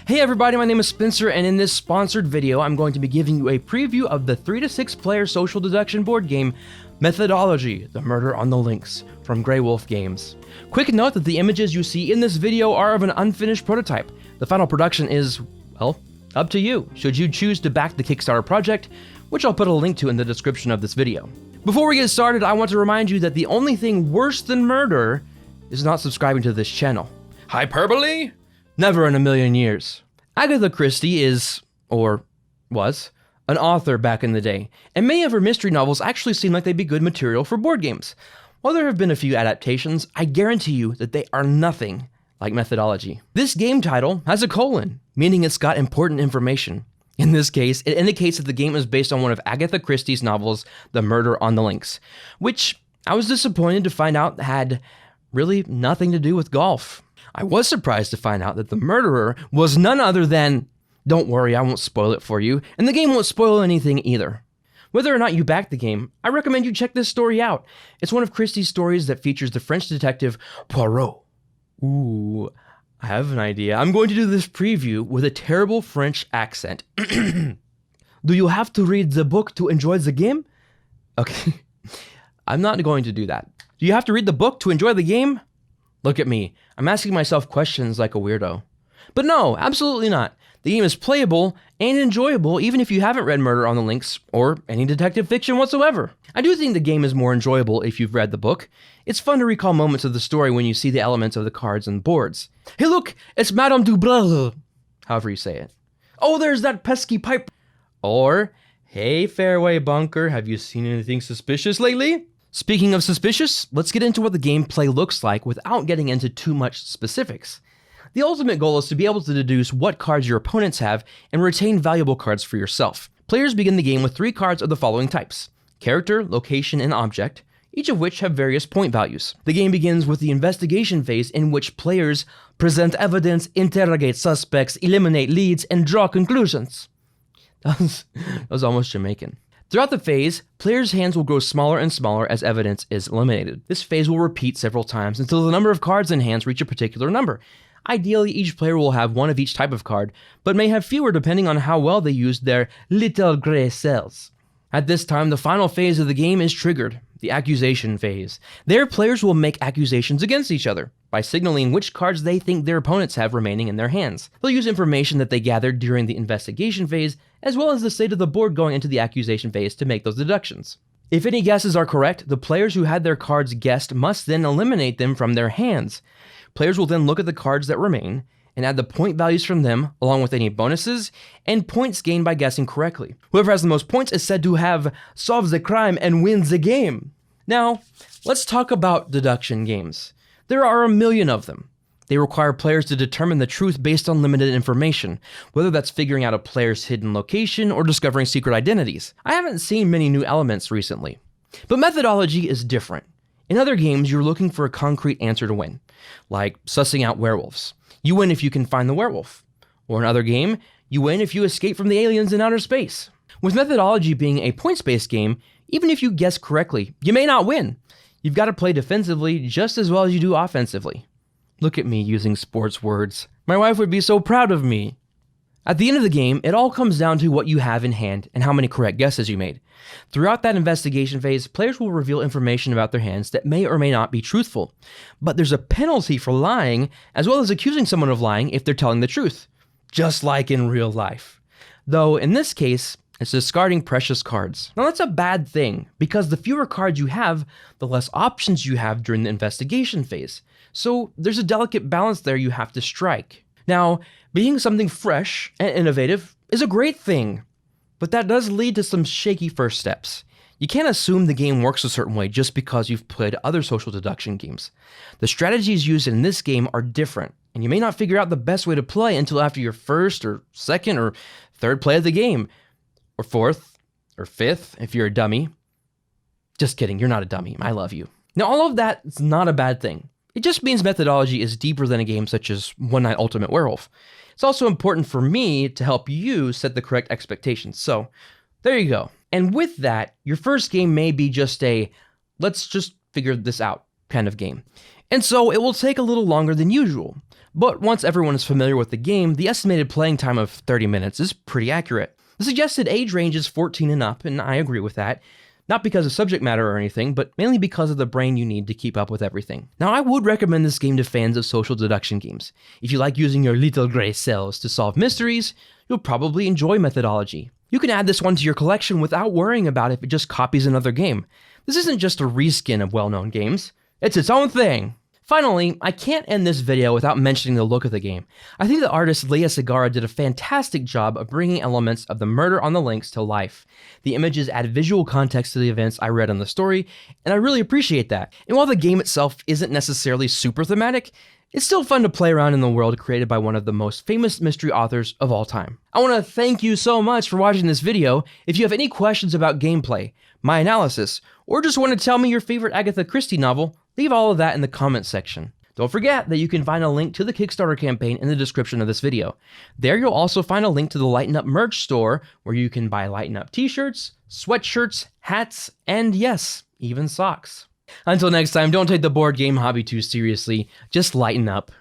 Hey everybody, my name is Spencer, and in this sponsored video, I'm going to be giving you a preview of the 3 to 6 player social deduction board game, Methodologie, The Murder on the Links, from Grey Wolf Games. Quick note that the images you see in this video are of an unfinished prototype. The final production is, well, up to you, should you choose to back the Kickstarter project, which I'll put a link to in the description of this video. Before we get started, I want to remind you that the only thing worse than murder is not subscribing to this channel. Hyperbole? Never in a million years. Agatha Christie is, or was, an author back in the day, and many of her mystery novels actually seem like they'd be good material for board games. While there have been a few adaptations, I guarantee you that they are nothing like Methodologie. This game title has a colon, meaning it's got important information. In this case, it indicates that the game is based on one of Agatha Christie's novels, The Murder on the Links, which I was disappointed to find out had really nothing to do with golf. I was surprised to find out that the murderer was none other than, don't worry, I won't spoil it for you, and the game won't spoil anything either. Whether or not you back the game, I recommend you check this story out. It's one of Christie's stories that features the French detective Poirot. Ooh, I have an idea. I'm going to do this preview with a terrible French accent. Do you have to read the book to enjoy the game? Okay, I'm not going to do that. Do you have to read the book to enjoy the game? Look at me, I'm asking myself questions like a weirdo. But no, absolutely not. The game is playable and enjoyable even if you haven't read Murder on the Links or any detective fiction whatsoever. I do think the game is more enjoyable if you've read the book. It's fun to recall moments of the story when you see the elements of the cards and boards. Hey look, it's Madame Dubreuil, however you say it. Oh, there's that pesky pipe. Or, hey fairway bunker, have you seen anything suspicious lately? Speaking of suspicious, let's get into what the gameplay looks like without getting into too much specifics. The ultimate goal is to be able to deduce what cards your opponents have and retain valuable cards for yourself. Players begin the game with 3 cards of the following types: character, location, and object, each of which have various point values. The game begins with the investigation phase, in which players present evidence, interrogate suspects, eliminate leads, and draw conclusions. That was almost Jamaican. Throughout the phase, players' hands will grow smaller and smaller as evidence is eliminated. This phase will repeat several times until the number of cards in hands reach a particular number. Ideally, each player will have one of each type of card, but may have fewer depending on how well they used their little gray cells. At this time, the final phase of the game is triggered, the accusation phase. There, players will make accusations against each other by signaling which cards they think their opponents have remaining in their hands. They'll use information that they gathered during the investigation phase, as well as the state of the board going into the accusation phase to make those deductions. If any guesses are correct, the players who had their cards guessed must then eliminate them from their hands. Players will then look at the cards that remain and add the point values from them, along with any bonuses and points gained by guessing correctly. Whoever has the most points is said to have solved the crime and wins the game. Now, let's talk about deduction games. There are a million of them. They require players to determine the truth based on limited information, whether that's figuring out a player's hidden location or discovering secret identities. I haven't seen many new elements recently. But Methodologie is different. In other games, you're looking for a concrete answer to win, like sussing out werewolves. You win if you can find the werewolf. Or in another game, you win if you escape from the aliens in outer space. With Methodologie being a points-based game, even if you guess correctly, you may not win. You've got to play defensively just as well as you do offensively. Look at me using sports words. My wife would be so proud of me. At the end of the game, it all comes down to what you have in hand and how many correct guesses you made. Throughout that investigation phase, players will reveal information about their hands that may or may not be truthful. But there's a penalty for lying, as well as accusing someone of lying if they're telling the truth. Just like in real life. Though, in this case, it's discarding precious cards. Now that's a bad thing, because the fewer cards you have, the less options you have during the investigation phase. So there's a delicate balance there you have to strike. Now, being something fresh and innovative is a great thing, but that does lead to some shaky first steps. You can't assume the game works a certain way just because you've played other social deduction games. The strategies used in this game are different, and you may not figure out the best way to play until after your first or second or third play of the game. Or fourth, or fifth, if you're a dummy. Just kidding, you're not a dummy, I love you. Now all of that is not a bad thing. It just means Methodologie is deeper than a game such as One Night Ultimate Werewolf. It's also important for me to help you set the correct expectations, so there you go. And with that, your first game may be just a, let's just figure this out kind of game. and so it will take a little longer than usual. But once everyone is familiar with the game, the estimated playing time of 30 minutes is pretty accurate. The suggested age range is 14 and up, and I agree with that. Not because of subject matter or anything, but mainly because of the brain you need to keep up with everything. Now, I would recommend this game to fans of social deduction games. If you like using your little gray cells to solve mysteries, you'll probably enjoy Methodologie. You can add this one to your collection without worrying about if it just copies another game. This isn't just a reskin of well-known games, it's its own thing. Finally, I can't end this video without mentioning the look of the game. I think the artist Leah Segarra did a fantastic job of bringing elements of the Murder on the Links to life. The images add visual context to the events I read on the story, and I really appreciate that. And while the game itself isn't necessarily super thematic, it's still fun to play around in the world created by one of the most famous mystery authors of all time. I want to thank you so much for watching this video. If you have any questions about gameplay, my analysis, or just want to tell me your favorite Agatha Christie novel, leave all of that in the comments section. Don't forget that you can find a link to the Kickstarter campaign in the description of this video. There you'll also find a link to the Lighten Up merch store where you can buy Lighten Up t-shirts, sweatshirts, hats, and yes, even socks. Until next time, don't take the board game hobby too seriously, just lighten up.